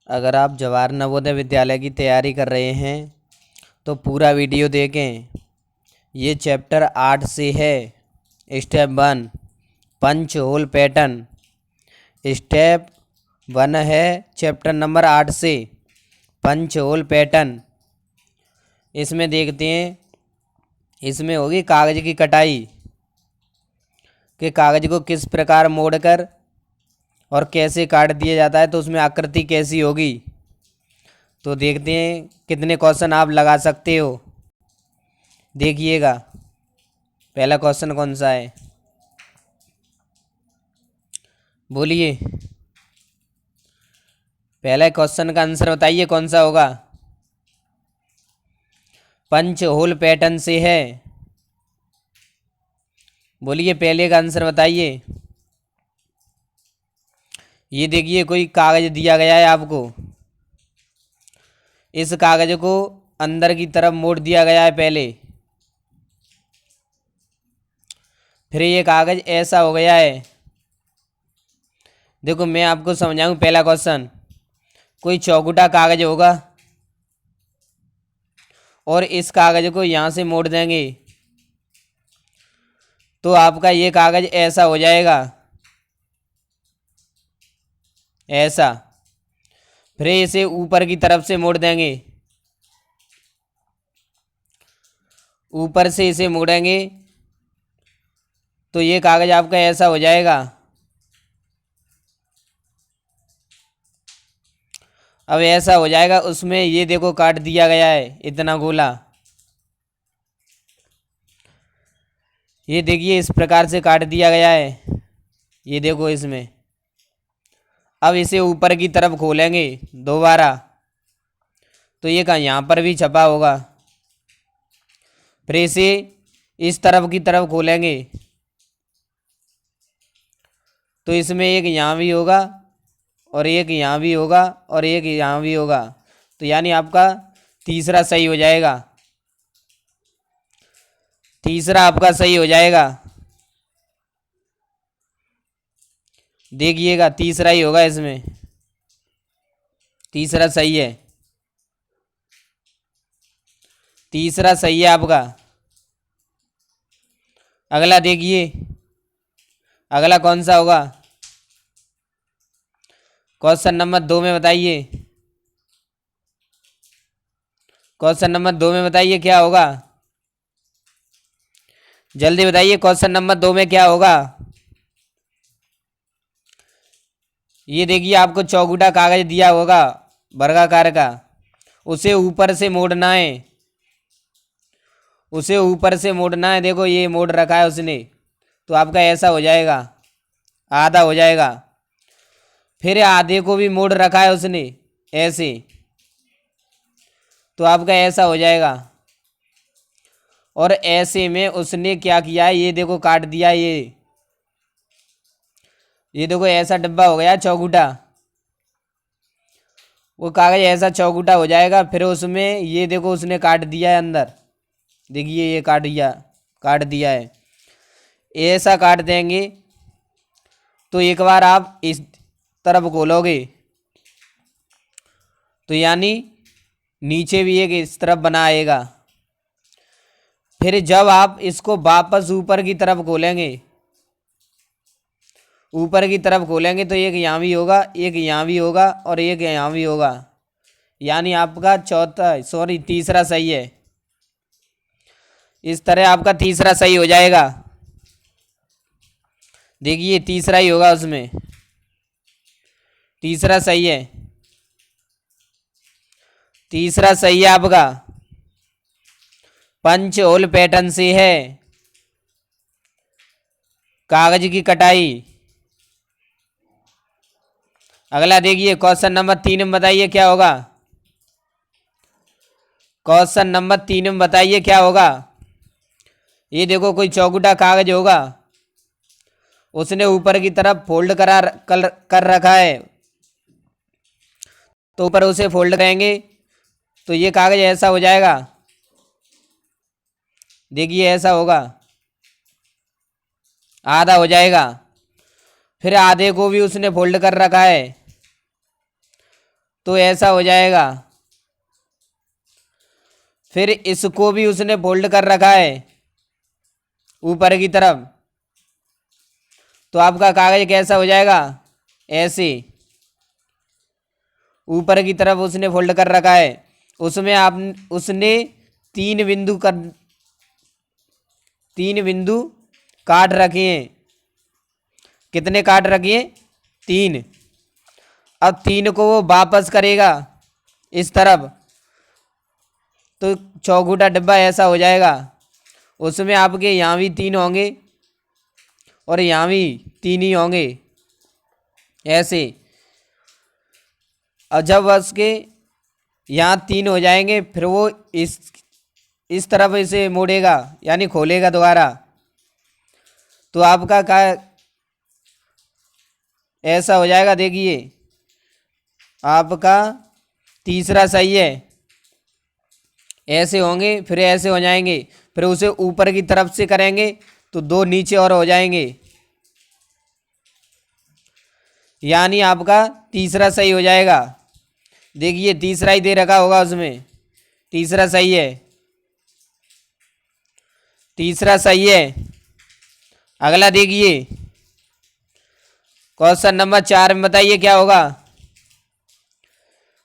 अगर आप जवाहर नवोदय विद्यालय की तैयारी कर रहे हैं तो पूरा वीडियो देखें। ये चैप्टर 8 से है। Step 1 punch hole pattern. Step 1 है चैप्टर नंबर 8 से पंच होल पैटर्न। इसमें देखते हैं, इसमें होगी कागज़ की कटाई कि कागज़ को किस प्रकार मोड़कर और कैसे काट दिया जाता है, तो उसमें आकृति कैसी होगी। तो देखते हैं कितने क्वेश्चन आप लगा सकते हो। देखिएगा पहला क्वेश्चन कौन सा है, बोलिए। पहले क्वेश्चन का आंसर बताइए कौन सा होगा। पंच होल पैटर्न से है। बोलिए पहले का आंसर बताइए। ये देखिए कोई कागज दिया गया है आपको। इस कागज को अंदर की तरफ मोड़ दिया गया है पहले। फिर ये कागज ऐसा हो गया है। देखो मैं आपको समझाऊं। पहला क्वेश्चन, कोई चौकुटा कागज होगा और इस कागज को यहाँ से मोड़ देंगे तो आपका ये कागज ऐसा हो जाएगा, ऐसा। फिर इसे ऊपर की तरफ से मोड़ देंगे, ऊपर से इसे मोड़ेंगे तो ये कागज आपका ऐसा हो जाएगा। अब ऐसा हो जाएगा, उसमें ये देखो काट दिया गया है इतना गोला। ये देखिए इस प्रकार से काट दिया गया है, ये देखो इसमें। अब इसे ऊपर की तरफ खोलेंगे दोबारा तो ये कहाँ, यहाँ पर भी छपा होगा। फिर इसे इस तरफ की तरफ खोलेंगे तो इसमें एक यहाँ भी होगा और एक यहाँ भी होगा और एक यहाँ भी होगा। तो यानी आपका तीसरा सही हो जाएगा। तीसरा आपका सही हो जाएगा। देखिएगा तीसरा ही होगा इसमें, तीसरा सही है। तीसरा सही है आपका। अगला देखिए, अगला कौन सा होगा। क्वेश्चन नंबर 2 में बताइए। क्वेश्चन नंबर 2 में बताइए क्या होगा। जल्दी बताइए क्वेश्चन नंबर 2 में क्या होगा। ये देखिए आपको चौकुटा कागज दिया होगा वर्गाकार का, उसे ऊपर से मोड़ना है। उसे ऊपर से मोड़ना है। देखो ये मोड़ रखा है उसने, तो आपका ऐसा हो जाएगा, आधा हो जाएगा। फिर आधे को भी मोड़ रखा है उसने ऐसे, तो आपका ऐसा हो जाएगा। और ऐसे में उसने क्या किया है, ये देखो काट दिया। ये देखो ऐसा डब्बा हो गया चौकुटा। वो कागज ऐसा चौकुटा हो जाएगा। फिर उसमें ये देखो उसने काट दिया है अंदर। देखिए ये काट दिया है। ऐसा काट देंगे तो एक बार आप इस तरफ खोलोगे तो यानी नीचे भी एक इस तरफ बना आएगा। फिर जब आप इसको वापस ऊपर की तरफ खोलेंगे, ऊपर की तरफ खोलेंगे तो एक यहाँ भी होगा, एक यहाँ भी होगा और एक यहाँ भी होगा। यानी आपका तीसरा सही है। इस तरह आपका तीसरा सही हो जाएगा। देखिए तीसरा ही होगा उसमें, तीसरा सही है। तीसरा सही है आपका। पंच होल पैटर्न से है कागज की कटाई। अगला देखिए क्वेश्चन नंबर 3 में बताइए क्या होगा। क्वेश्चन नंबर 3 में बताइए क्या होगा। ये देखो कोई चौकुटा कागज होगा, उसने ऊपर की तरफ फोल्ड कर रखा है, तो ऊपर उसे फोल्ड करेंगे तो ये कागज ऐसा हो जाएगा। देखिए ऐसा होगा, आधा हो जाएगा। फिर आधे को भी उसने फोल्ड कर रखा है तो ऐसा हो जाएगा। फिर इसको भी उसने फोल्ड कर रखा है ऊपर की तरफ, तो आपका कागज कैसा हो जाएगा, ऐसे ऊपर की तरफ उसने फोल्ड कर रखा है। उसमें आप उसने तीन बिंदु काट रखे हैं। कितने काट रखे हैं, 3। अब 3 को वो वापस करेगा इस तरफ, तो चौखूटा डिब्बा ऐसा हो जाएगा। उसमें आपके यहाँ भी 3 होंगे और यहाँ भी 3 ही होंगे, ऐसे। और जब उसके यहाँ 3 हो जाएंगे, फिर वो इस तरफ इसे मोड़ेगा, यानी खोलेगा दोबारा, तो आपका का ऐसा हो जाएगा। देखिए आपका तीसरा सही है। ऐसे होंगे, फिर ऐसे हो जाएंगे, फिर उसे ऊपर की तरफ से करेंगे तो 2 नीचे और हो जाएंगे, यानी आपका तीसरा सही हो जाएगा। देखिए तीसरा ही दे रखा होगा उसमें, तीसरा सही है, तीसरा सही है। अगला देखिए क्वेश्चन नंबर 4 में बताइए क्या होगा।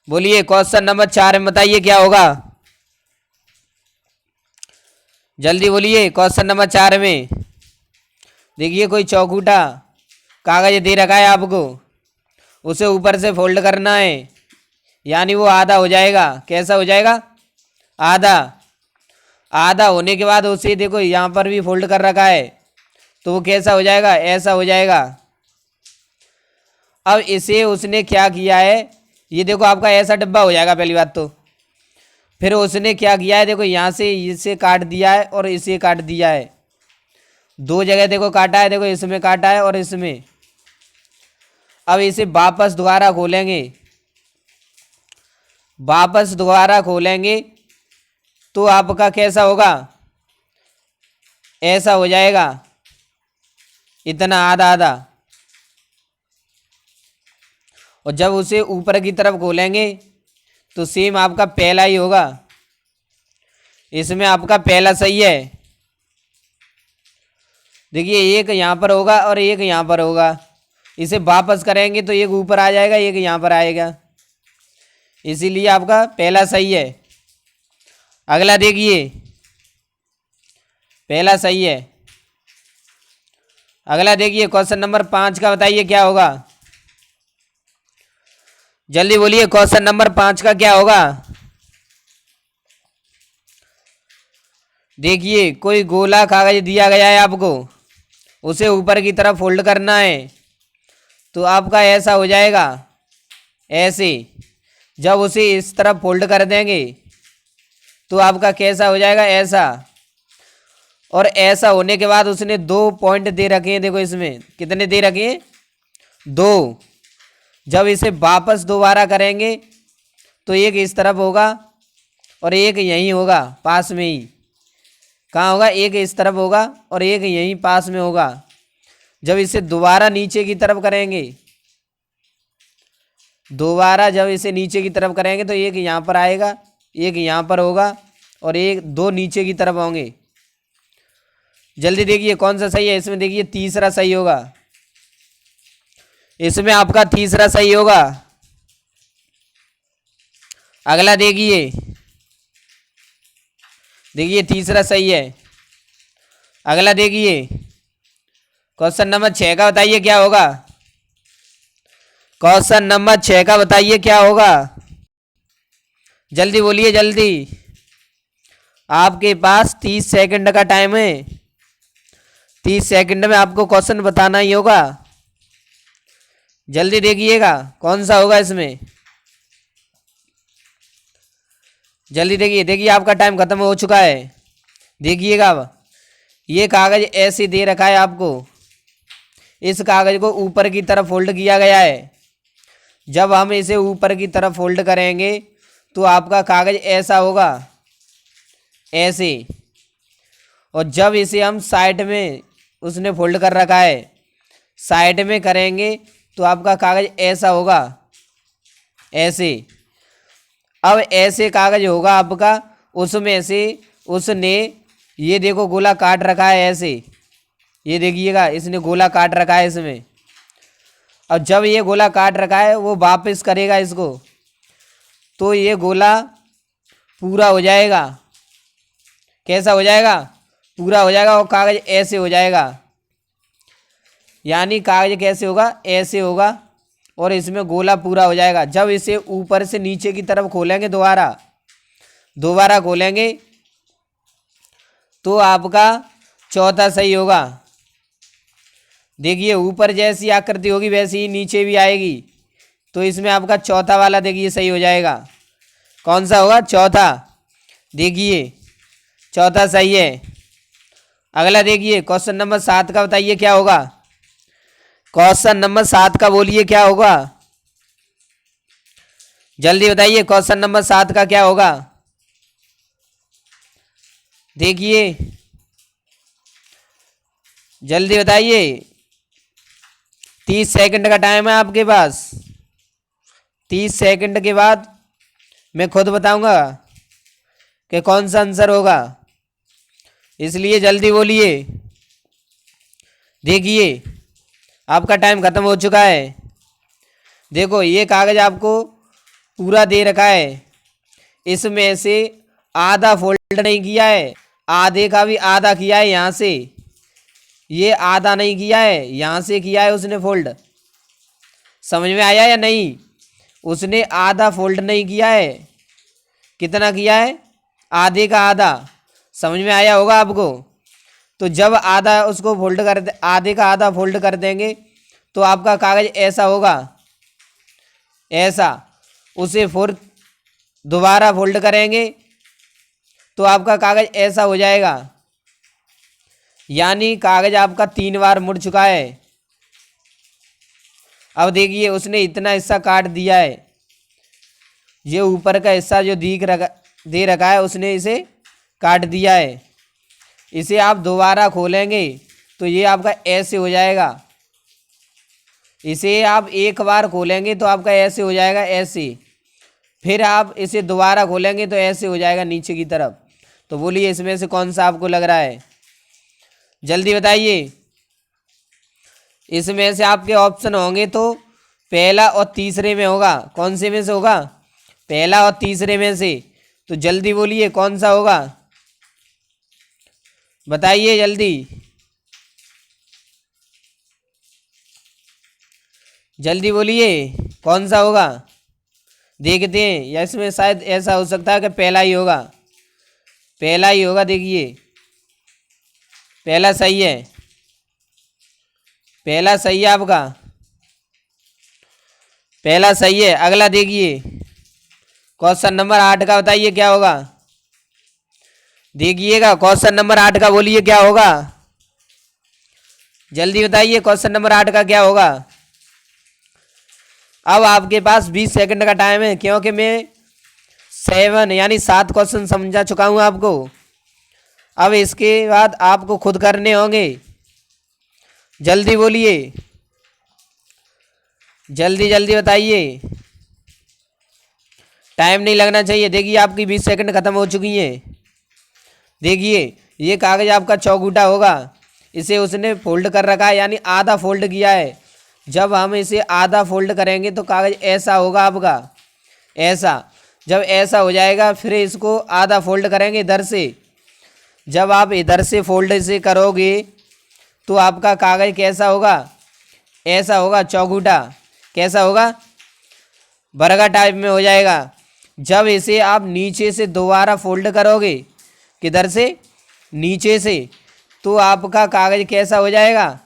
बोलिए क्वेश्चन नंबर 4 में बताइए क्या होगा, जल्दी बोलिए। क्वेश्चन नंबर 4 में देखिए कोई चौखूटा कागज दे रखा है आपको, उसे ऊपर से फोल्ड करना है, यानी वो आधा हो जाएगा। कैसा हो जाएगा, आधा। आधा होने के बाद उसे देखो यहाँ पर भी फोल्ड कर रखा है, तो वो कैसा हो जाएगा, ऐसा हो जाएगा। अब इसे उसने क्या किया है, ये देखो आपका ऐसा डब्बा हो जाएगा पहली बात तो। फिर उसने क्या किया है, देखो यहाँ से इसे काट दिया है और इसे काट दिया है, 2 जगह देखो काटा है, देखो इसमें काटा है और इसमें। अब इसे वापस दोबारा खोलेंगे, वापस दोबारा खोलेंगे तो आपका कैसा होगा, ऐसा हो जाएगा, इतना आधा आधा। और जब उसे ऊपर की तरफ खोलेंगे तो सेम आपका पहला ही होगा। इसमें आपका पहला सही है। देखिए एक यहाँ पर होगा और एक यहाँ पर होगा, इसे वापस करेंगे तो एक ऊपर आ जाएगा, एक यहाँ पर आएगा, इसीलिए आपका पहला सही है। अगला देखिए, पहला सही है। अगला देखिए क्वेश्चन नंबर 5 का बताइए क्या होगा, जल्दी बोलिए। क्वेश्चन नंबर 5 का क्या होगा। देखिए कोई गोला कागज दिया गया है आपको, उसे ऊपर की तरफ फोल्ड करना है, तो आपका ऐसा हो जाएगा, ऐसे। जब उसे इस तरफ फोल्ड कर देंगे तो आपका कैसा हो जाएगा, ऐसा। और ऐसा होने के बाद उसने 2 पॉइंट दे रखे हैं, देखो इसमें कितने दे रखे हैं, 2। जब इसे वापस दोबारा करेंगे तो एक इस तरफ होगा और एक यहीं होगा पास में ही। कहाँ होगा, एक इस तरफ होगा और एक यहीं पास में होगा। जब इसे दोबारा नीचे की तरफ करेंगे, दोबारा जब इसे नीचे की तरफ करेंगे तो एक यहाँ पर आएगा, एक यहाँ पर होगा और एक 2 नीचे की तरफ होंगे। जल्दी देखिए कौन सा सही है। इसमें देखिए तीसरा सही होगा, इसमें आपका तीसरा सही होगा। अगला देखिए, देखिए तीसरा सही है। अगला देखिए क्वेश्चन नंबर 6 का बताइए क्या होगा। क्वेश्चन नंबर 6 का बताइए क्या होगा, जल्दी बोलिए जल्दी। आपके पास 30 सेकंड का टाइम है, 30 सेकंड में आपको क्वेश्चन बताना ही होगा। जल्दी देखिएगा कौन सा होगा इसमें, जल्दी देखिए। देखिए आपका टाइम खत्म हो चुका है। देखिएगा अब ये कागज ऐसे दे रखा है आपको, इस कागज को ऊपर की तरफ फोल्ड किया गया है। जब हम इसे ऊपर की तरफ फोल्ड करेंगे तो आपका कागज ऐसा होगा, ऐसे। और जब इसे हम साइड में उसने फोल्ड कर रखा है, साइड में करेंगे तो आपका कागज ऐसा होगा, ऐसे। अब ऐसे कागज होगा आपका, उसमें से उसने ये देखो गोला काट रखा है ऐसे, ये देखिएगा इसने गोला काट रखा है इसमें। और जब ये गोला काट रखा है वो वापस करेगा इसको, तो ये गोला पूरा हो जाएगा। कैसा हो जाएगा? पूरा हो जाएगा। और कागज ऐसे हो जाएगा, यानी कागज कैसे होगा? ऐसे होगा, और इसमें गोला पूरा हो जाएगा। जब इसे ऊपर से नीचे की तरफ खोलेंगे, दोबारा खोलेंगे, तो आपका चौथा सही होगा। देखिए ऊपर जैसी आकृति होगी वैसी ही नीचे भी आएगी, तो इसमें आपका चौथा वाला देखिए सही हो जाएगा। कौन सा होगा? चौथा। देखिए चौथा सही है। अगला देखिए क्वेश्चन नंबर 7 का बताइए क्या होगा? क्वेश्चन नंबर 7 का बोलिए क्या होगा? जल्दी बताइए क्वेश्चन नंबर 7 का क्या होगा? देखिए जल्दी बताइए, 30 सेकंड का टाइम है आपके पास। 30 सेकंड के बाद मैं खुद बताऊंगा कि कौन सा आंसर होगा, इसलिए जल्दी बोलिए। देखिए आपका टाइम खत्म हो चुका है। देखो ये कागज आपको पूरा दे रखा है, इसमें से आधा फोल्ड नहीं किया है, आधे का भी आधा किया है यहाँ से, ये आधा नहीं किया है, यहाँ से किया है उसने फोल्ड। समझ में आया या नहीं? उसने आधा फोल्ड नहीं किया है। कितना किया है? आधे का आधा। समझ में आया होगा आपको? तो जब आधा उसको फोल्ड कर दे, आधे का आधा फोल्ड कर देंगे, तो आपका कागज ऐसा होगा, ऐसा। उसे फिर दोबारा फोल्ड करेंगे तो आपका कागज ऐसा हो जाएगा, यानी कागज आपका 3 बार मुड़ चुका है। अब देखिए उसने इतना हिस्सा काट दिया है, ये ऊपर का हिस्सा जो दे रखा है उसने इसे काट दिया है। इसे आप दोबारा खोलेंगे तो ये आपका ऐसे हो जाएगा। इसे आप एक बार खोलेंगे तो आपका ऐसे हो जाएगा, ऐसे। फिर आप इसे दोबारा खोलेंगे तो ऐसे हो जाएगा नीचे की तरफ। तो बोलिए इसमें से कौन सा आपको लग रहा है? जल्दी बताइए। इसमें से आपके ऑप्शन होंगे तो पहला और तीसरे में होगा। कौन से में से होगा? पहला और तीसरे में से। तो जल्दी बोलिए कौन सा होगा, बताइए जल्दी। जल्दी बोलिए कौन सा होगा, देखते हैं। या इसमें शायद ऐसा हो सकता है कि पहला ही होगा, पहला ही होगा। देखिए पहला सही है, पहला सही है आपका, पहला सही है। अगला देखिए क्वेश्चन नंबर 8 का बताइए क्या होगा? देखिएगा क्वेश्चन नंबर 8 का बोलिए क्या होगा? जल्दी बताइए क्वेश्चन नंबर 8 का क्या होगा? अब आपके पास 20 सेकंड का टाइम है, क्योंकि मैं 7 यानी 7 क्वेश्चन समझा चुका हूं आपको। अब इसके बाद आपको खुद करने होंगे। जल्दी बोलिए, जल्दी जल्दी बताइए, टाइम नहीं लगना चाहिए। देखिए आपकी 20 सेकंड खत्म हो चुकी हैं। देखिए ये कागज आपका चौगूटा होगा, इसे उसने फोल्ड कर रखा है, यानी आधा फोल्ड किया है। जब हम इसे आधा फोल्ड करेंगे तो कागज ऐसा होगा आपका, ऐसा। जब ऐसा हो जाएगा फिर इसको आधा फोल्ड करेंगे इधर से। जब आप इधर से फोल्ड इसे करोगे तो आपका कागज कैसा होगा? ऐसा होगा, चौगूटा। कैसा होगा? बर्गर टाइप में हो जाएगा। जब इसे आप नीचे से दोबारा फोल्ड करोगे, किधर से? नीचे से, तो आपका कागज कैसा हो जाएगा?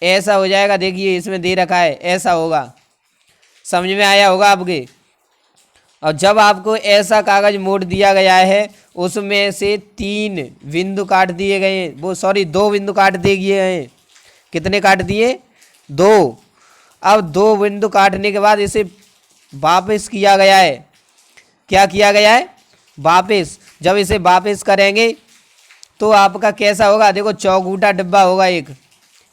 ऐसा हो जाएगा। देखिए इसमें दे रखा है, ऐसा होगा। समझ में आया होगा आपके? और जब आपको ऐसा कागज मोड़ दिया गया है, उसमें से 3 बिंदु काट दिए गए हैं, वो सॉरी 2 बिंदु काट दिए गए हैं। कितने काट दिए? 2। अब 2 बिंदु काटने के बाद इसे वापस किया गया है। क्या किया गया है? वापस। जब इसे वापस करेंगे तो आपका कैसा होगा? देखो चौगूटा डिब्बा होगा एक,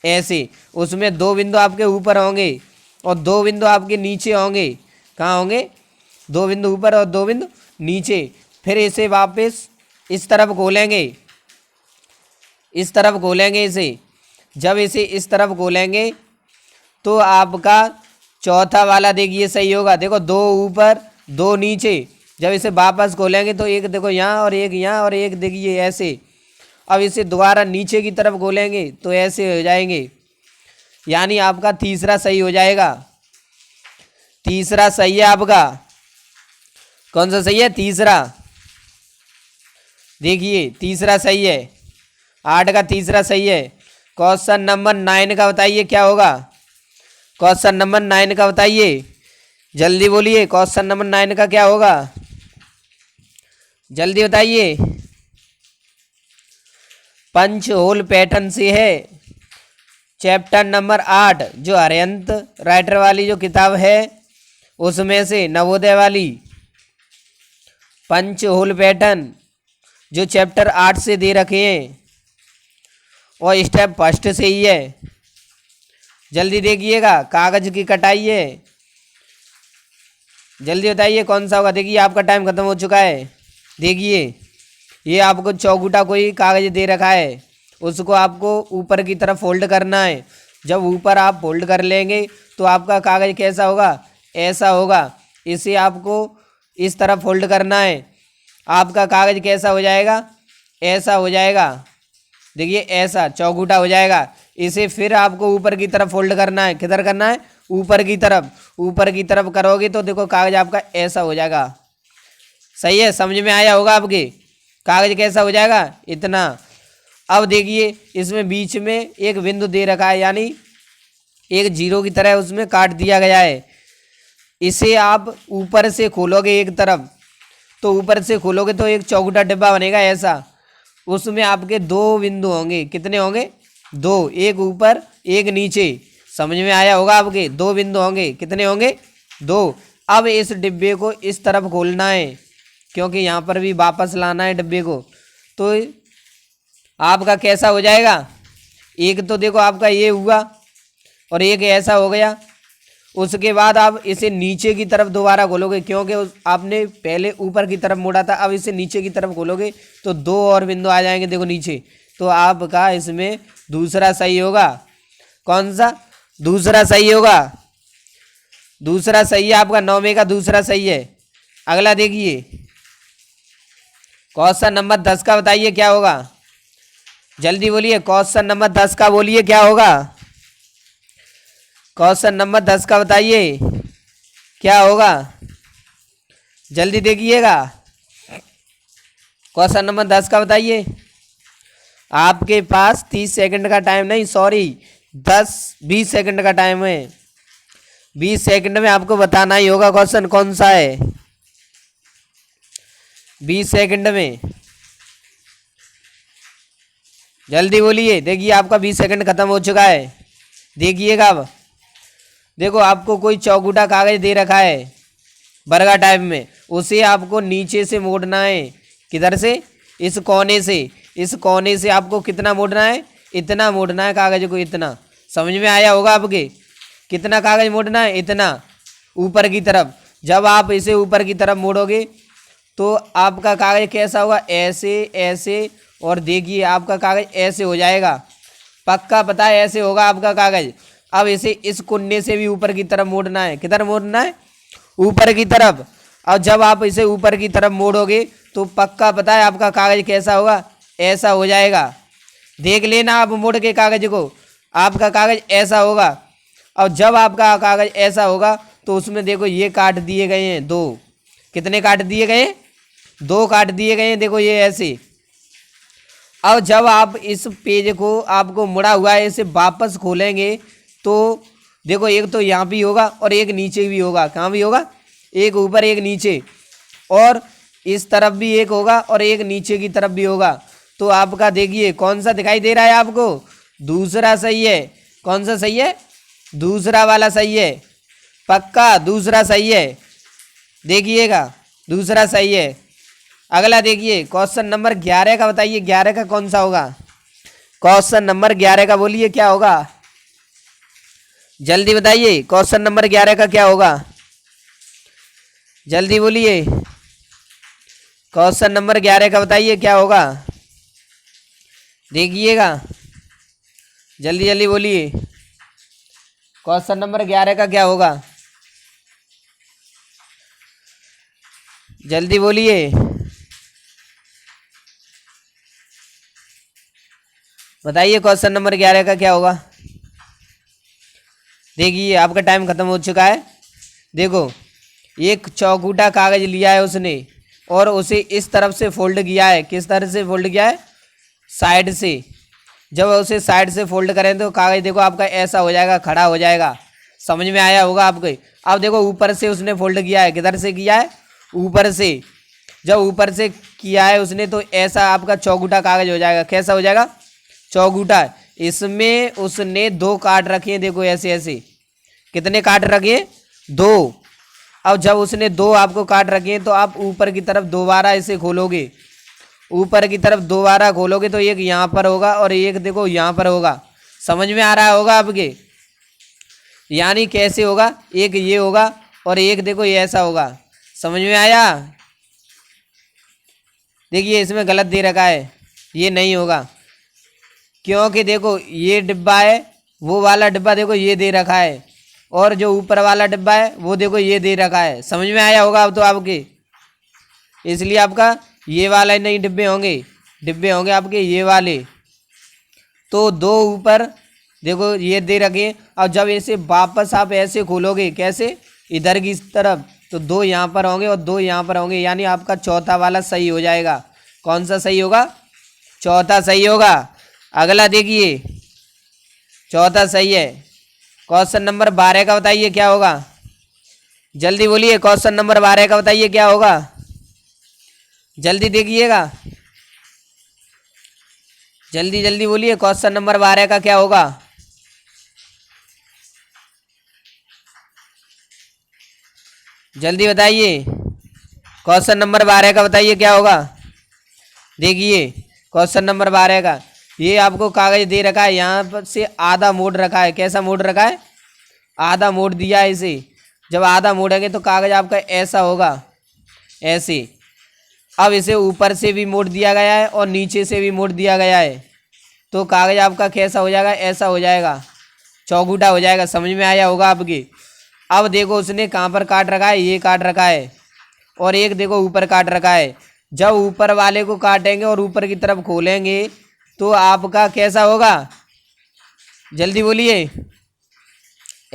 ऐसे। उसमें 2 बिंदु आपके ऊपर होंगे और 2 बिंदु आपके नीचे होंगे। कहाँ होंगे? 2 बिंदु ऊपर और 2 बिंदु नीचे। फिर इसे वापस इस तरफ खोलेंगे, इस तरफ खोलेंगे इसे। जब इसे इस तरफ खोलेंगे तो आपका चौथा वाला देखिए सही होगा। देखो 2 ऊपर 2 नीचे। जब इसे वापस खोलेंगे तो एक देखो यहाँ और एक यहाँ और एक देखिए ऐसे। अब इसे दोबारा नीचे की तरफ खोलेंगे तो ऐसे हो जाएंगे, यानी आपका तीसरा सही हो जाएगा। तीसरा सही है आपका। कौन सा सही है? तीसरा। देखिए तीसरा सही है, 8 का तीसरा सही है। क्वेश्चन नंबर 9 का बताइए क्या होगा? क्वेश्चन नंबर 9 का बताइए, जल्दी बोलिए। क्वेश्चन नंबर 9 का क्या होगा? जल्दी बताइए। पंच होल पैटर्न से है, चैप्टर नंबर 8, जो अरिहंत राइटर वाली जो किताब है उसमें से, नवोदय वाली। पंच होल पैटर्न जो चैप्टर 8 से दे रखे हैं और स्टेप फर्स्ट से ही है। जल्दी देखिएगा, कागज की कटाई है। जल्दी बताइए कौन सा होगा। देखिए आपका टाइम खत्म हो चुका है। देखिए ये आपको चौगुटा कोई कागज दे रखा है, उसको आपको ऊपर की तरफ फोल्ड करना है। जब ऊपर आप फोल्ड कर लेंगे तो आपका कागज कैसा होगा? ऐसा होगा। इसे आपको इस तरफ फोल्ड करना है, आपका कागज कैसा हो जाएगा? ऐसा हो जाएगा। देखिए ऐसा चौगुटा हो जाएगा। इसे फिर आपको ऊपर की तरफ फोल्ड करना है। किधर करना है? ऊपर की तरफ। ऊपर की तरफ करोगे तो देखो कागज आपका ऐसा हो जाएगा। सही है, समझ में आया होगा आपके? कागज कैसा हो जाएगा? इतना। अब देखिए इसमें बीच में एक बिंदु दे रखा है, यानी एक जीरो की तरह उसमें काट दिया गया है। इसे आप ऊपर से खोलोगे एक तरफ, तो ऊपर से खोलोगे तो एक चौगुटा डिब्बा बनेगा ऐसा। उसमें आपके 2 बिंदु होंगे। कितने होंगे? 2, एक ऊपर एक नीचे। समझ में आया होगा आपके? 2 बिंदु होंगे। कितने होंगे? 2। अब इस डिब्बे को इस तरफ खोलना है, क्योंकि यहाँ पर भी वापस लाना है डिब्बे को। तो आपका कैसा हो जाएगा? एक तो देखो आपका ये हुआ और एक ऐसा हो गया। उसके बाद आप इसे नीचे की तरफ दोबारा खोलोगे, क्योंकि आपने पहले ऊपर की तरफ मोड़ा था। अब इसे नीचे की तरफ खोलोगे तो 2 और बिंदु आ जाएंगे देखो नीचे। तो आपका इसमें दूसरा सही होगा। कौन सा? दूसरा सही होगा। दूसरा सही है आपका, 9वें का दूसरा सही है। अगला देखिए, क्वेश्चन नंबर 10 का बताइए क्या होगा? जल्दी बोलिए, क्वेश्चन नंबर 10 का बोलिए क्या होगा? क्वेश्चन नंबर 10 का बताइए क्या होगा? जल्दी देखिएगा, क्वेश्चन नंबर 10 का बताइए। आपके पास 30 सेकंड का टाइम नहीं, सॉरी 20 सेकंड का टाइम है। 20 सेकंड में आपको बताना ही होगा क्वेश्चन कौन सा है। 20 सेकंड में जल्दी बोलिए। देखिए आपका 20 सेकंड खत्म हो चुका है। देखिएगा अब। देखो आपको कोई चौगुटा कागज दे रखा है बर्गा टाइप में, उसे आपको नीचे से मोड़ना है। किधर से? इस कोने से। इस कोने से आपको कितना मोड़ना है? इतना मोड़ना है कागज को, इतना। समझ में आया होगा आपके? कितना कागज मोड़ना है? इतना, ऊपर की तरफ। जब आप इसे ऊपर की तरफ मोड़ोगे तो आपका कागज कैसा होगा? ऐसे ऐसे। और देखिए आपका कागज ऐसे हो जाएगा। पक्का पता है ऐसे होगा आपका कागज। अब इसे इस कुन्ने से भी ऊपर की तरफ मोड़ना है। किधर मोड़ना है? ऊपर की तरफ। अब जब आप इसे ऊपर की तरफ मोड़ोगे तो पक्का पता है आपका कागज कैसा होगा? ऐसा हो जाएगा। देख लेना आप मोड़ के कागज को, आपका कागज ऐसा होगा। और जब आपका कागज ऐसा होगा तो उसमें देखो ये काट दिए गए हैं 2। कितने काट दिए गए? 2 काट दिए गए हैं। देखो ये ऐसे। अब जब आप इस पेज को आपको मुड़ा हुआ है इसे वापस खोलेंगे तो देखो एक तो यहाँ भी होगा और एक नीचे भी होगा। कहाँ भी होगा? एक ऊपर एक नीचे। और इस तरफ भी एक होगा और एक नीचे की तरफ भी होगा। तो आपका देखिए कौन सा दिखाई दे रहा है आपको? दूसरा सही है। कौन सा सही है? दूसरा वाला सही है। पक्का दूसरा सही है। देखिएगा दूसरा सही है। अगला देखिए, क्वेश्चन नंबर 11 का बताइए 11 का कौन सा होगा? क्वेश्चन नंबर 11 का बोलिए क्या होगा? जल्दी बताइए, क्वेश्चन नंबर 11 का क्या होगा? जल्दी बोलिए। क्वेश्चन नंबर 11 का बताइए क्या होगा, देखिएगा, जल्दी जल्दी बोलिए। क्वेश्चन नंबर 11 का क्या होगा, जल्दी बोलिए। बताइए क्वेश्चन नंबर 11 का क्या होगा। देखिए आपका टाइम खत्म हो चुका है। देखो, एक चौकूटा कागज लिया है उसने और उसे इस तरफ से फोल्ड किया है। किस तरह से फोल्ड किया है, साइड से। जब उसे साइड से फोल्ड करें तो कागज देखो आपका ऐसा हो जाएगा, खड़ा हो जाएगा। समझ में आया होगा आपको। अब देखो ऊपर से उसने फोल्ड किया है, किधर से किया है, ऊपर से। जब ऊपर से किया है उसने तो ऐसा आपका चौकूटा कागज हो जाएगा। कैसा हो जाएगा, चौकूटा। इसमें उसने दो काट रखे हैं, देखो ऐसे ऐसे। कितने काट रखे हैं, दो। अब जब उसने दो आपको काट रखे हैं तो आप ऊपर की तरफ दोबारा इसे खोलोगे। ऊपर की तरफ दोबारा खोलोगे तो एक यहाँ पर होगा और एक देखो यहाँ पर होगा। समझ में आ रहा होगा आपके, यानी कैसे होगा, एक ये होगा और एक देखो ये ऐसा होगा। समझ में आया। देखिए इसमें गलत दे रखा है, ये नहीं होगा, क्योंकि देखो ये डिब्बा है, वो वाला डिब्बा देखो ये दे रखा है, और जो ऊपर वाला डिब्बा है वो देखो ये दे रखा है। समझ में आया होगा अब तो आपके। इसलिए आपका ये वाला नहीं, डिब्बे होंगे आपके ये वाले। तो दो ऊपर देखो ये दे रखे। और जब ऐसे वापस आप ऐसे खोलोगे, कैसे, इधर की तरफ, तो दो यहाँ पर होंगे और दो यहाँ पर होंगे, यानी आपका चौथा वाला सही हो जाएगा। कौन सा सही होगा, चौथा सही होगा। अगला देखिए, चौथा सही है। क्वेश्चन नंबर 12 का बताइए क्या होगा, जल्दी बोलिए। क्वेश्चन नंबर 12 का बताइए क्या होगा, जल्दी देखिएगा, जल्दी जल्दी बोलिए। क्वेश्चन नंबर 12 का क्या होगा, जल्दी बताइए। क्वेश्चन नंबर 12 का बताइए क्या होगा। देखिए क्वेश्चन नंबर 12 का, ये आपको कागज दे रखा है, यहाँ पर से आधा मोड़ रखा है। कैसा मोड़ रखा है, आधा मोड़ दिया है इसे। जब आधा मोड़ेंगे तो कागज आपका ऐसा होगा, ऐसे। अब इसे ऊपर से भी मोड़ दिया गया है और नीचे से भी मोड़ दिया गया है, तो कागज आपका कैसा हो जाएगा, ऐसा हो जाएगा, चौगुटा हो जाएगा। समझ में आया होगा आपके। अब देखो उसने कहाँ पर काट रखा है, ये काट रखा है, और एक देखो ऊपर काट रखा है। जब ऊपर वाले को काटेंगे और ऊपर की तरफ खोलेंगे तो आपका कैसा होगा, जल्दी बोलिए।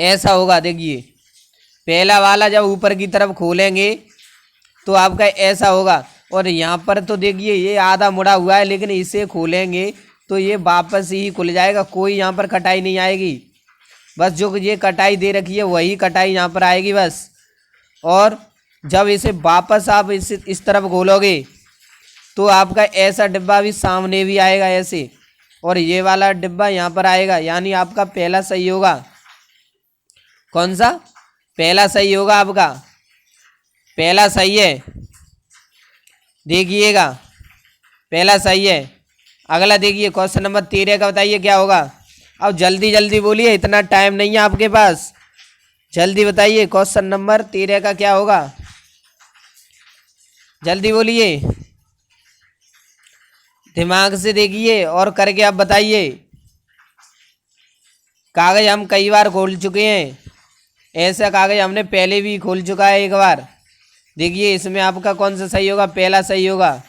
ऐसा होगा। देखिए पहला वाला जब ऊपर की तरफ खोलेंगे तो आपका ऐसा होगा, और यहाँ पर तो देखिए ये आधा मुड़ा हुआ है, लेकिन इसे खोलेंगे तो ये वापस ही खुल जाएगा। कोई यहाँ पर कटाई नहीं आएगी, बस जो ये कटाई दे रखी है वही कटाई यहाँ पर आएगी बस। और जब इसे वापस आप इस तरफ खोलोगे तो आपका ऐसा डिब्बा भी सामने भी आएगा ऐसे, और ये वाला डिब्बा यहाँ पर आएगा, यानी आपका पहला सही होगा। कौन सा, पहला सही होगा आपका, पहला सही है। देखिएगा पहला सही है। अगला देखिए क्वेश्चन नंबर 13 का बताइए क्या होगा। अब जल्दी जल्दी बोलिए, इतना टाइम नहीं है आपके पास, जल्दी बताइए। क्वेश्चन नंबर 13 का क्या होगा, जल्दी बोलिए, दिमाग से देखिए और करके आप बताइए। कागज हम कई बार खोल चुके हैं, ऐसा कागज हमने पहले भी खोल चुका है एक बार। देखिए इसमें आपका कौन सा सही होगा, पहला सही होगा।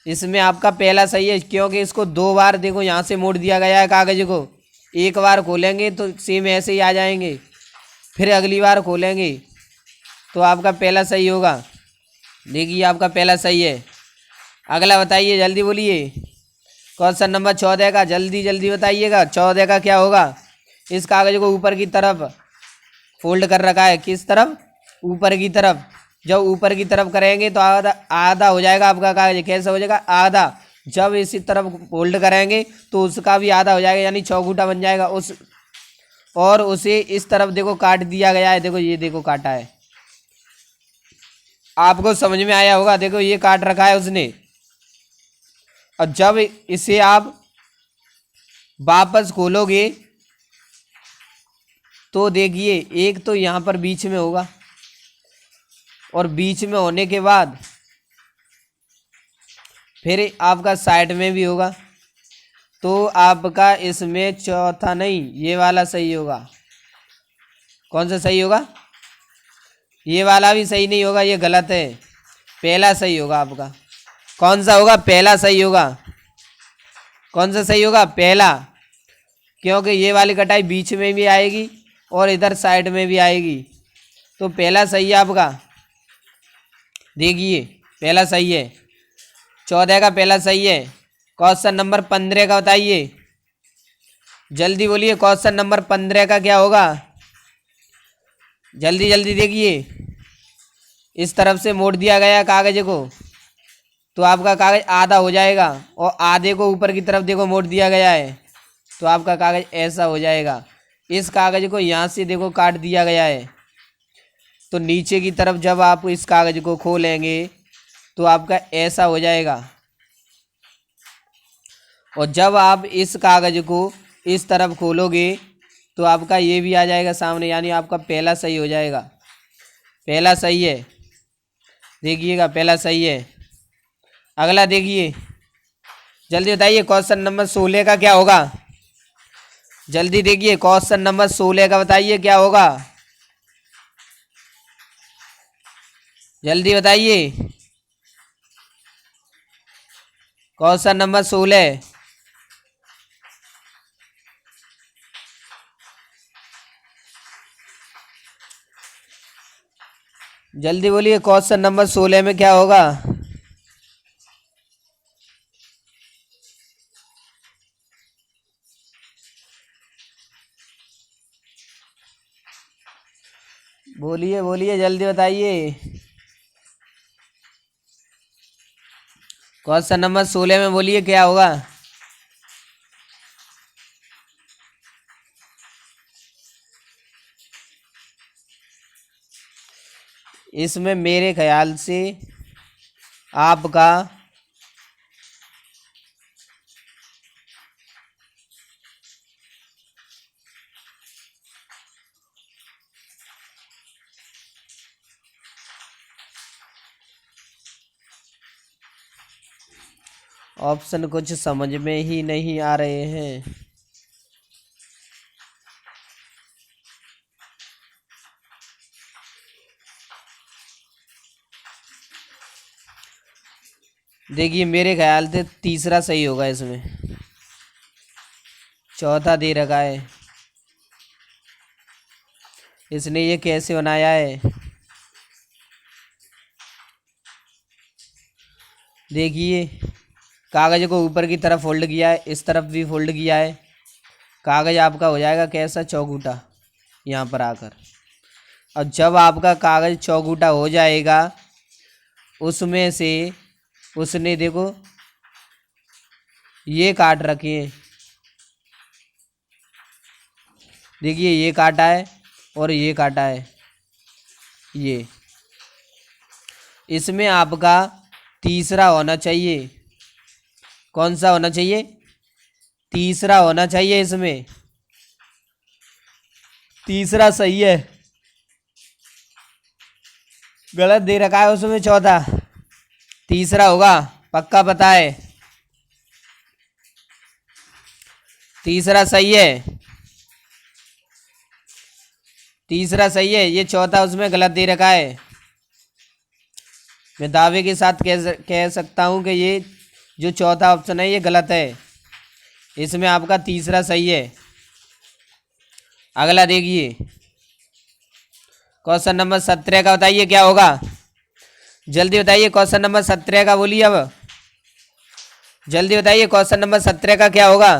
इसमें आपका पहला सही है, क्योंकि इसको दो बार देखो यहाँ से मोड़ दिया गया है कागज को। एक बार खोलेंगे तो सेम ऐसे ही आ जाएंगे, फिर अगली बार खोलेंगे तो आपका पहला सही होगा। देखिए आपका पहला सही है। अगला बताइए, जल्दी बोलिए। क्वेश्चन नंबर 14 का जल्दी जल्दी बताइएगा, 14 का क्या होगा। इस कागज को ऊपर की तरफ फोल्ड कर रखा है, किस तरफ, ऊपर की तरफ। जब ऊपर की तरफ करेंगे तो आधा आधा हो जाएगा आपका कागज। कैसे हो जाएगा, आधा। जब इसी तरफ फोल्ड करेंगे तो उसका भी आधा हो जाएगा, यानी चौगुटा बन जाएगा उस। और उसे इस तरफ देखो काट दिया गया है, देखो ये देखो काटा है, आपको समझ में आया होगा। देखो ये काट रखा है उसने। और जब इसे आप वापस खोलोगे तो देखिए एक तो यहाँ पर बीच में होगा और बीच में होने के बाद फिर आपका साइड में भी होगा, तो आपका इसमें चौथा नहीं, ये वाला सही होगा। कौन सा सही होगा? ये वाला भी सही नहीं होगा, ये गलत है। पहला सही होगा आपका। कौन सा होगा? पहला सही होगा। कौन सा सही होगा? पहला, क्योंकि ये वाली कटाई बीच में भी आएगी और इधर साइड में भी आएगी, तो पहला सही है आपका। देखिए पहला सही है, 14 का पहला सही है। क्वेश्चन नंबर 15 का बताइए, जल्दी बोलिए। क्वेश्चन नंबर 15 का क्या होगा? जल्दी जल्दी देखिए। इस तरफ से मोड़ दिया गया कागज को, तो आपका कागज आधा हो जाएगा, और आधे को ऊपर की तरफ देखो मोड़ दिया गया है, तो आपका कागज ऐसा हो जाएगा। इस कागज को यहाँ से देखो काट दिया गया है, तो नीचे की तरफ जब आप इस कागज को खोलेंगे तो आपका ऐसा हो जाएगा। और जब आप इस कागज को इस तरफ खोलोगे तो आपका ये भी आ जाएगा सामने, यानी आपका पहला सही हो जाएगा। पहला सही है, देखिएगा पहला सही है। अगला देखिए, जल्दी बताइए क्वेश्चन नंबर 16 का क्या होगा? जल्दी देखिए क्वेश्चन नंबर 16 का बताइए क्या होगा? जल्दी बताइए क्वेश्चन नंबर 16। जल्दी बोलिए क्वेश्चन नंबर 16 में क्या होगा? बोलिए बोलिए जल्दी बताइए। क्वेश्चन नंबर 16 में बोलिए क्या होगा? इसमें मेरे ख्याल से आपका ऑप्शन कुछ समझ में ही नहीं आ रहे हैं। देखिए मेरे ख्याल से तीसरा सही होगा इसमें, चौथा दे रखा है। इसने ये कैसे बनाया है? देखिए कागज को ऊपर की तरफ फोल्ड किया है, इस तरफ भी फोल्ड किया है। कागज आपका हो जाएगा कैसा? चौगुटा, यहाँ पर आकर। और जब आपका कागज चौगुटा हो जाएगा, उसमें से उसने देखो ये काट रखे हैं। देखिए ये काटा है और ये काटा है। ये इसमें आपका तीसरा होना चाहिए। कौन सा होना चाहिए? तीसरा होना चाहिए। इसमें तीसरा सही है, गलत दे रखा है उसमें चौथा। तीसरा होगा, पक्का पता है? तीसरा सही है, तीसरा सही है। ये चौथा उसमें गलत दे रखा है। मैं दावे के साथ कह सकता हूं कि ये जो चौथा ऑप्शन है ये गलत है। इसमें आपका तीसरा सही है। अगला देखिए क्वेश्चन नंबर 17 का बताइए क्या होगा? जल्दी बताइए क्वेश्चन नंबर 17 का बोलिए। अब जल्दी बताइए क्वेश्चन नंबर 17 का क्या होगा?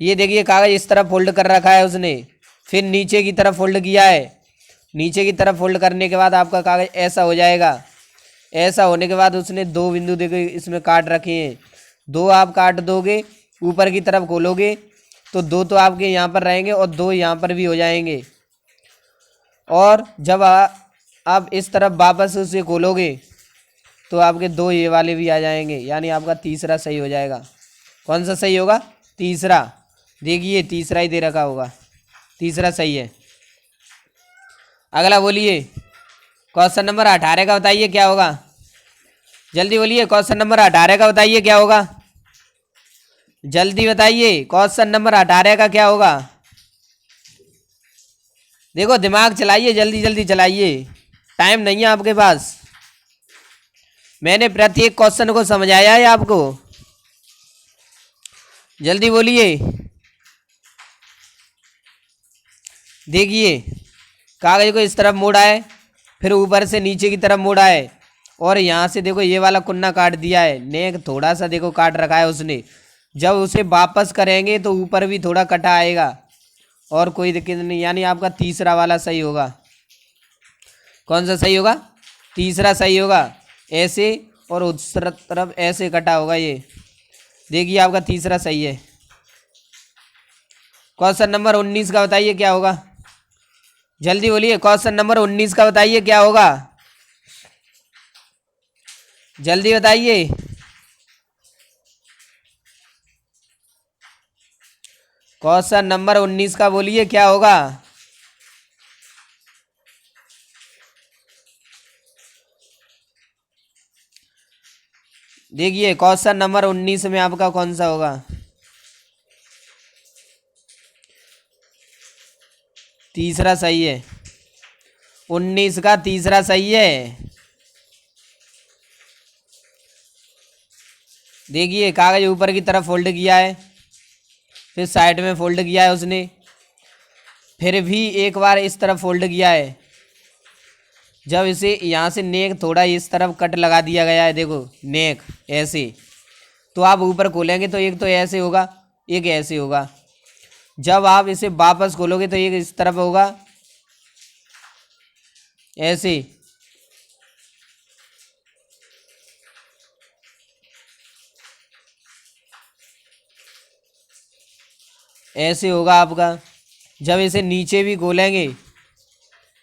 ये देखिए कागज इस तरफ फोल्ड कर रखा है उसने, फिर नीचे की तरफ फोल्ड किया है। नीचे की तरफ फोल्ड करने के बाद आपका कागज ऐसा हो जाएगा। ऐसा होने के बाद उसने दो बिंदु देखो इसमें काट रखे हैं। दो आप काट दोगे, ऊपर की तरफ खोलोगे तो दो तो आपके यहाँ पर रहेंगे और दो यहाँ पर भी हो जाएंगे। और जब आप इस तरफ वापस उसे खोलोगे तो आपके दो ये वाले भी आ जाएंगे, यानी आपका तीसरा सही हो जाएगा। कौन सा सही होगा? तीसरा। देखिए तीसरा ही दे रखा होगा, तीसरा सही है। अगला बोलिए क्वेश्चन नंबर 18 का बताइए क्या होगा। जल्दी बोलिए, क्वेश्चन नंबर 18 का बताइए क्या होगा। जल्दी बताइए, क्वेश्चन नंबर 18 का क्या होगा। देखो दिमाग चलाइए, जल्दी जल्दी चलाइए, टाइम नहीं है आपके पास। मैंने प्रत्येक क्वेश्चन को समझाया है आपको। जल्दी बोलिए। देखिए, कागज को इस तरफ मोड़ा है, फिर ऊपर से नीचे की तरफ मोड़ा है, और यहाँ से देखो ये वाला कुन्ना काट दिया है, नेक थोड़ा सा देखो काट रखा है उसने। जब उसे वापस करेंगे तो ऊपर भी थोड़ा कटा आएगा, और कोई दिक्कत नहीं, यानी आपका तीसरा वाला सही होगा। कौन सा सही होगा? तीसरा सही होगा। ऐसे और उस तरफ ऐसे कटा होगा ये। देखिए आपका तीसरा सही है। क्वेश्चन नंबर 19 का बताइए क्या होगा। जल्दी बोलिए, क्वेश्चन नंबर 19 का बताइए क्या होगा। जल्दी बताइए। क्वेश्चन नंबर 19 का बोलिए क्या होगा। देखिए क्वेश्चन नंबर 19 में आपका कौन सा होगा। तीसरा सही है। 19 का तीसरा सही है। देखिए कागज ऊपर की तरफ फोल्ड किया है, फिर साइड में फोल्ड किया है उसने, फिर भी एक बार इस तरफ फोल्ड किया है। जब इसे यहाँ से नेक थोड़ा इस तरफ कट लगा दिया गया है, देखो नेक ऐसे, तो आप ऊपर खोलेंगे तो एक तो ऐसे होगा, एक ऐसे होगा। जब आप इसे वापस खोलोगे तो एक इस तरफ होगा ऐसे। ऐसे होगा आपका। जब इसे नीचे भी खोलेंगे,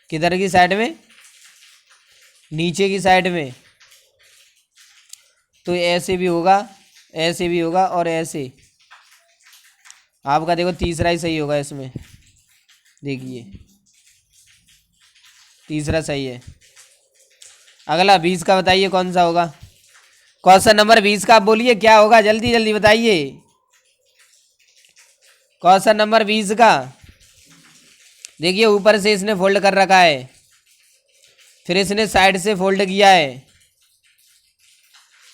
किधर की साइड में, नीचे की साइड में, तो ऐसे भी होगा, ऐसे भी होगा, और ऐसे। आपका देखो तीसरा ही सही होगा इसमें। देखिए तीसरा सही है। अगला 20 का बताइए कौन सा होगा। क्वेश्चन नंबर 20 का आप बोलिए क्या होगा, जल्दी जल्दी बताइए। क्वेश्चन नंबर 20 का देखिए, ऊपर से इसने फोल्ड कर रखा है, फिर इसने साइड से फोल्ड किया है,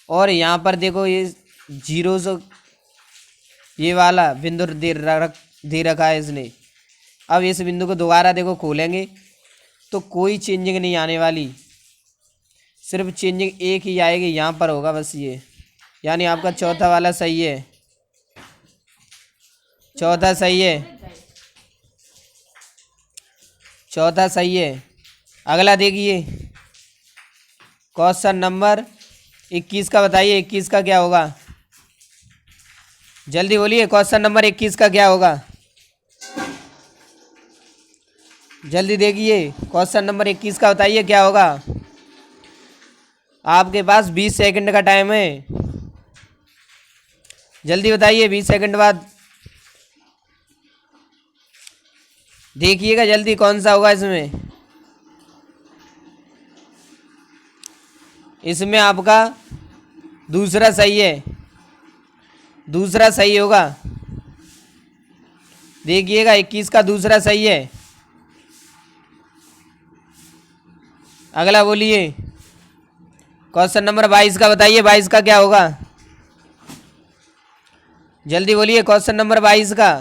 और यहाँ पर देखो ये जीरो से ये वाला बिंदु दे रखा है इसने। अब इस बिंदु को दोबारा देखो खोलेंगे तो कोई चेंजिंग नहीं आने वाली, सिर्फ चेंजिंग एक ही आएगी, यहाँ पर होगा बस ये। यानी आपका चौथा वाला सही है। चौथा सही है। चौथा सही है। अगला देखिए, क्वेश्चन नंबर 21 का बताइए, 21 का क्या होगा। जल्दी बोलिए, क्वेश्चन नंबर 21 का क्या होगा। जल्दी देखिए, क्वेश्चन नंबर 21 का बताइए क्या होगा। आपके पास 20 सेकंड का टाइम है। जल्दी बताइए, 20 सेकंड बाद देखिएगा जल्दी कौन सा होगा इसमें। इसमें आपका दूसरा सही है। दूसरा सही होगा। देखिएगा 21 का दूसरा सही है। अगला बोलिए, क्वेश्चन नंबर 22 का बताइए, 22 का क्या होगा। जल्दी बोलिए, क्वेश्चन नंबर 22 का।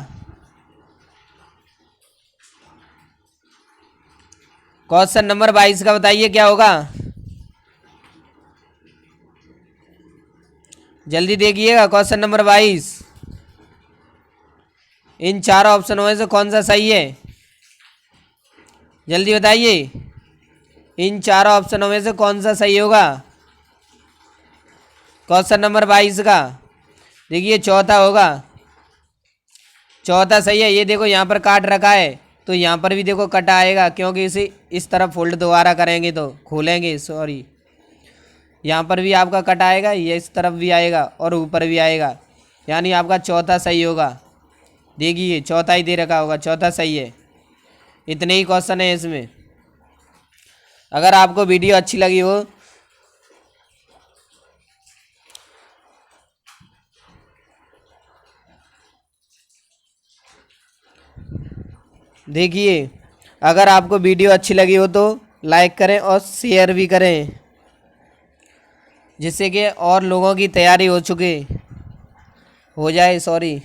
क्वेश्चन नंबर 22 का बताइए क्या होगा। जल्दी देखिएगा, क्वेश्चन नंबर 22। इन चारों ऑप्शनों में से कौन सा सही है। जल्दी बताइए, इन चारों ऑप्शनों में से कौन सा सही होगा। क्वेश्चन नंबर 22 का देखिए चौथा होगा। चौथा सही है। ये देखो यहाँ पर काट रखा है, तो यहाँ पर भी देखो कटा आएगा, क्योंकि इसे इस तरफ फोल्ड दोबारा करेंगे तो खोलेंगे, सॉरी, यहाँ पर भी आपका कट आएगा, ये इस तरफ भी आएगा और ऊपर भी आएगा, यानी आपका चौथा सही होगा। देखिए चौथा ही दे रखा होगा, चौथा सही है। इतने ही क्वेश्चन है इसमें। अगर आपको वीडियो अच्छी लगी हो देखिए, अगर आपको वीडियो अच्छी लगी हो तो लाइक करें और शेयर भी करें, जिससे कि और लोगों की तैयारी हो जाए। सॉरी।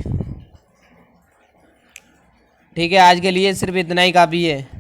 ठीक है, आज के लिए सिर्फ इतना ही काफ़ी है।